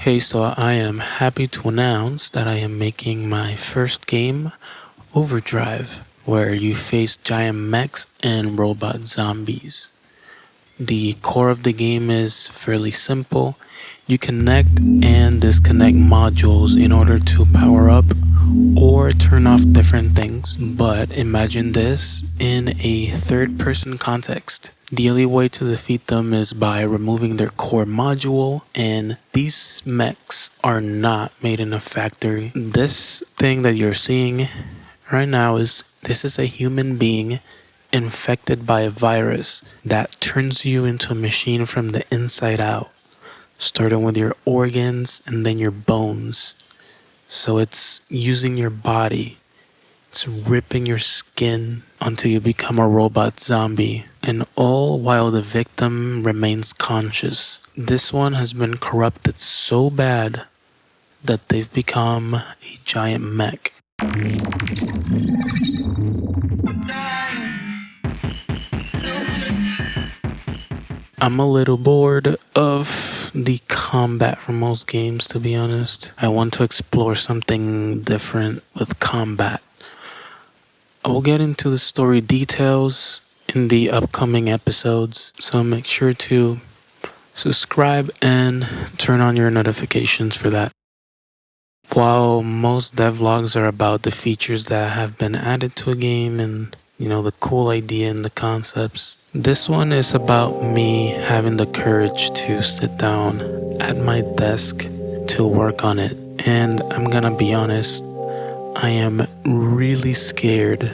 Okay, so I am happy to announce that I am making my first game, Overdrive, where you face giant mechs and robot zombies. The core of the game is fairly simple. You connect and disconnect modules in order to power up or turn off different things. But imagine this in a third person context. The only way to defeat them is by removing their core module, and these mechs are not made in a factory. This thing that you're seeing right now is a human being infected by a virus that turns you into a machine from the inside out, starting with your organs and then your bones. So it's using your body, it's ripping your skin until you become a robot zombie, and all while the victim remains conscious. This one has been corrupted so bad that they've become a giant mech. I'm a little bored of the combat from most games, to be honest. I want to explore something different with combat. I will get into the story details in the upcoming episodes, so make sure to subscribe and turn on your notifications for that. While most devlogs are about the features that have been added to a game and, the cool idea and the concepts, this one is about me having the courage to sit down at my desk to work on it. And I'm gonna be honest, I am really scared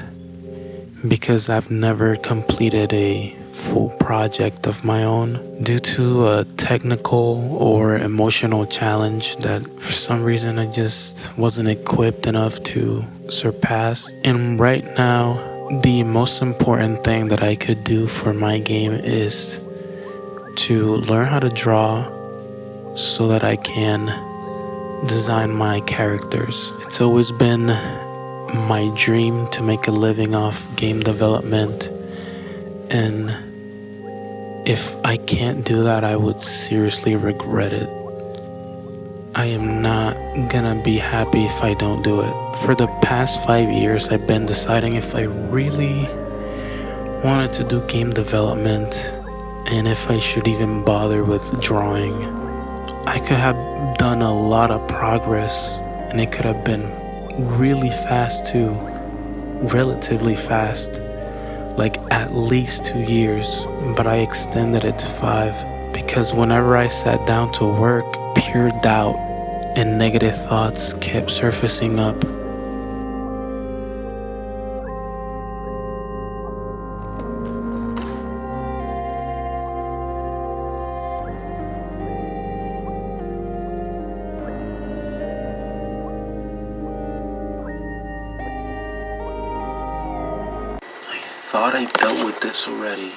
because I've never completed a full project of my own due to a technical or emotional challenge that for some reason I just wasn't equipped enough to surpass. And right now, the most important thing that I could do for my game is to learn how to draw so that I can design my characters. It's always been my dream to make a living off game development, and if I can't do that, I would seriously regret it. I am not gonna be happy if I don't do it. For the past 5 years, I've been deciding if I really wanted to do game development and if I should even bother with drawing. I could have done a lot of progress, and it could have been really fast too, relatively fast, like at least 2 years, but I extended it to 5 because whenever I sat down to work, pure doubt and negative thoughts kept surfacing up. Thought I dealt with this already.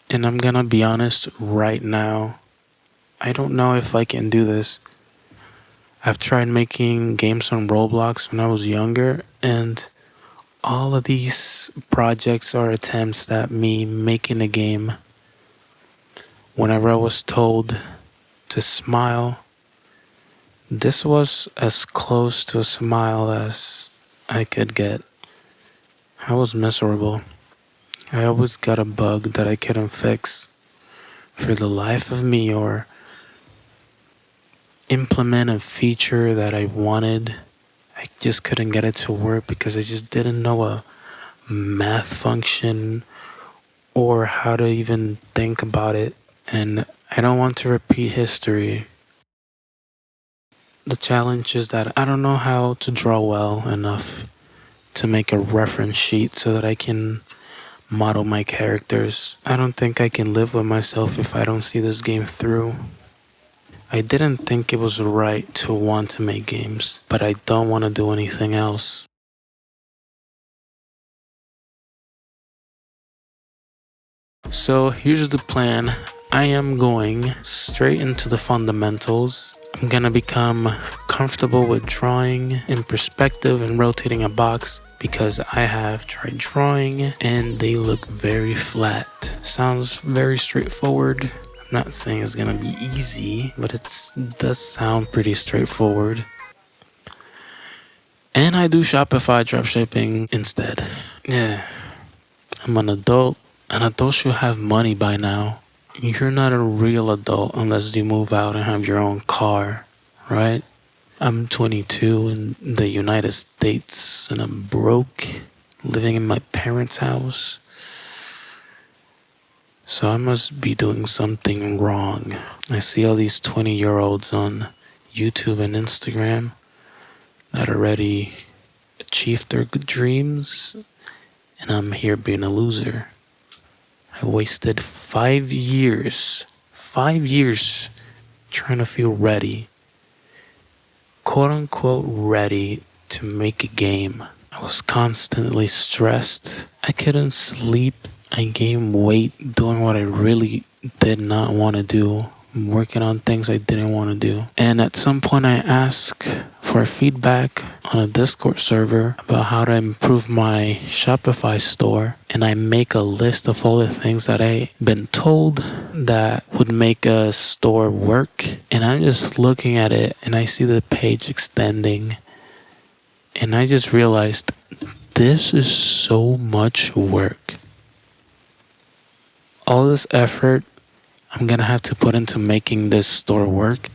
And I'm gonna be honest right now, I don't know if I can do this. I've tried making games on Roblox when I was younger, and all of these projects are attempts at me making a game. Whenever I was told to smile, this was as close to a smile as I could get. I was miserable. I always got a bug that I couldn't fix for the life of me, or implement a feature that I wanted. I just couldn't get it to work because I just didn't know a math function or how to even think about it. And I don't want to repeat history. The challenge is that I don't know how to draw well enough to make a reference sheet so that I can model my characters. I don't think I can live with myself if I don't see this game through. I didn't think it was right to want to make games, but I don't want to do anything else. So here's the plan. I am going straight into the fundamentals. I'm gonna become comfortable with drawing in perspective and rotating a box because I have tried drawing and they look very flat. Sounds very straightforward, I'm not saying it's gonna be easy, but it does sound pretty straightforward. And I do Shopify dropshipping instead. Yeah, I'm an adult. An adult should have money by now. You're not a real adult unless you move out and have your own car, right? I'm 22 in the United States and I'm broke, living in my parents' house. So I must be doing something wrong. I see all these 20-year-olds on YouTube and Instagram that already achieved their good dreams, and I'm here being a loser. I wasted 5 years trying to feel ready, quote unquote ready to make a game. I was constantly stressed. I couldn't sleep. I gained weight doing what I really did not want to do, working on things I didn't want to do. And at some point I asked for feedback on a Discord server about how to improve my Shopify store. And I make a list of all the things that I've been told that would make a store work. And I'm just looking at it and I see the page extending. And I just realized this is so much work. All this effort I'm gonna have to put into making this store work,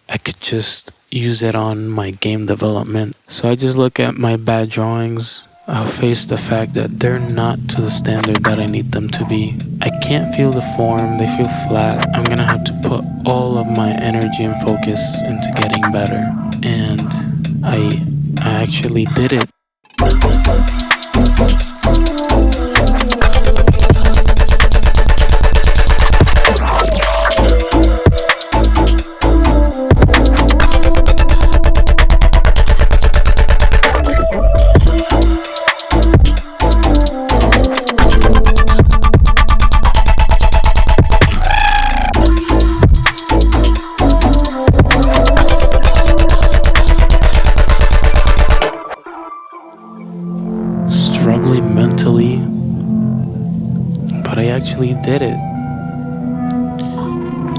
I could just use it on my game development. So I just look at my bad drawings. I'll face the fact that they're not to the standard that I need them to be. I can't feel the form, they feel flat. I'm gonna have to put all of my energy and focus into getting better. And I actually did it. Struggling mentally, but I actually did it.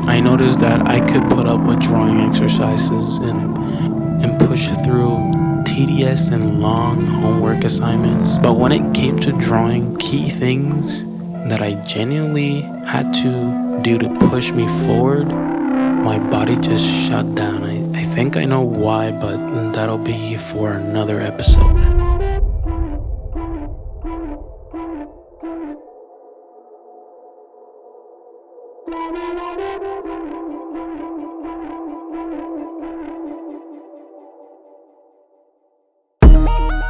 I noticed that I could put up with drawing exercises and push through tedious and long homework assignments. But when it came to drawing key things that I genuinely had to do to push me forward, my body just shut down. I think I know why, but that'll be for another episode.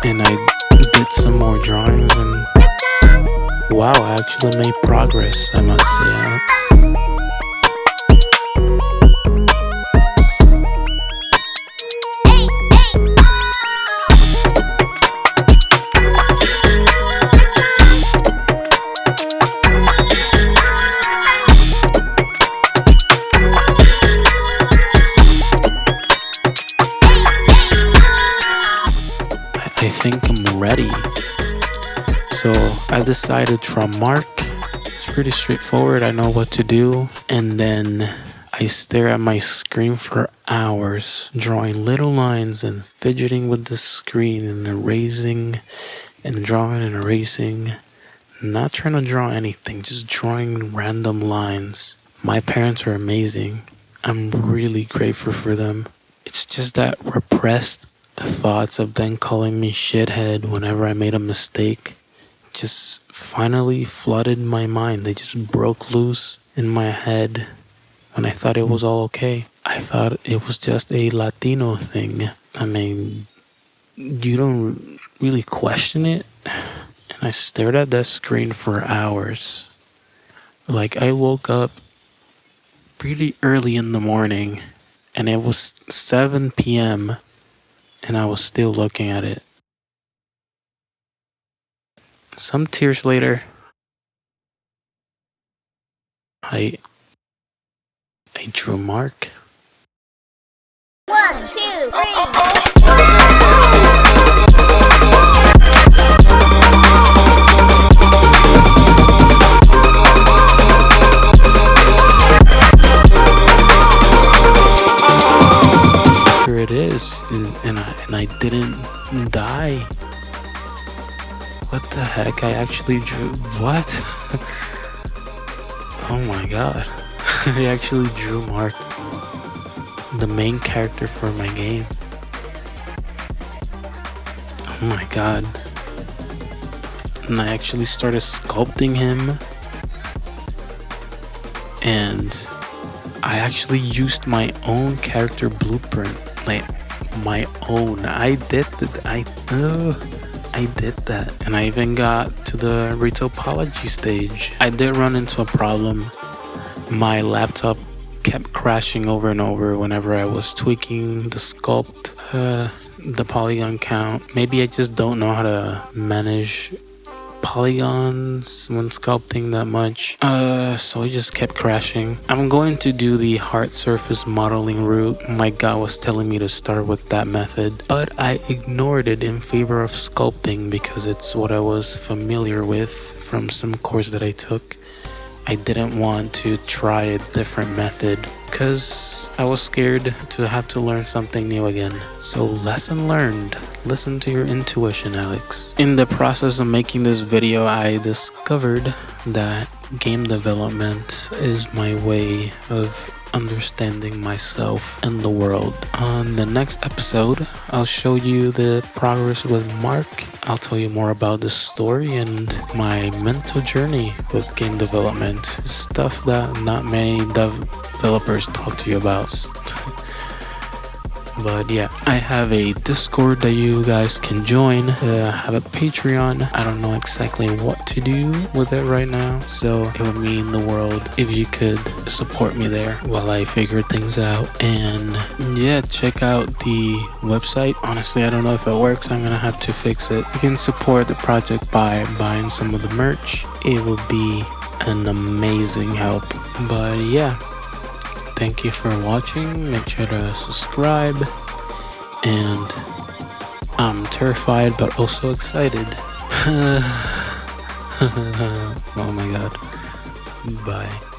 And I did some more drawings and wow, I actually made progress, I must say. I think I'm ready. So I decided to draw mark. It's pretty straightforward. I know what to do. And then I stare at my screen for hours, drawing little lines and fidgeting with the screen and erasing and drawing and erasing. Not trying to draw anything, just drawing random lines. My parents are amazing. I'm really grateful for them. It's just that repressed thoughts of them calling me shithead whenever I made a mistake just finally flooded my mind. They just broke loose in my head when I thought it was all okay. I thought it was just a Latino thing. I mean, you don't really question it. And I stared at that screen for hours. Like, I woke up pretty early in the morning and it was 7 p.m. and I was still looking at it. Some tears later, I drew mark. 1, 2, 3. it is, and I didn't die. What the heck? I actually drew what? Oh my god. I actually drew Mark, the main character for my game. Oh my god. And I actually started sculpting him, and I actually used my own character blueprint, like my own. I did that, and I even got to the retopology stage. I did run into a problem. My laptop kept crashing over and over whenever I was tweaking the sculpt, the polygon count. Maybe I just don't know how to manage polygons when sculpting that much, so it just kept crashing. I'm going to do the hard surface modeling route. My god was telling me to start with that method, but I ignored it in favor of sculpting because it's what I was familiar with from some course that I took. I didn't want to try a different method because I was scared to have to learn something new again. So lesson learned. Listen to your intuition, Alex. In the process of making this video, I discovered that game development is my way of understanding myself and the world. On the next episode, I'll show you the progress with Mark. I'll tell you more about the story and my mental journey with game development. Stuff that not many developers talk to you about. But yeah, I have a Discord that you guys can join. I have a Patreon. I don't know exactly what to do with it right now, so it would mean the world if you could support me there while I figure things out. And yeah, check out the website. Honestly, I don't know if it works. I'm gonna have to fix it. You can support the project by buying some of the merch. It will be an amazing help. But yeah, thank you for watching. Make sure to subscribe. And I'm terrified but also excited. Oh my god. Bye.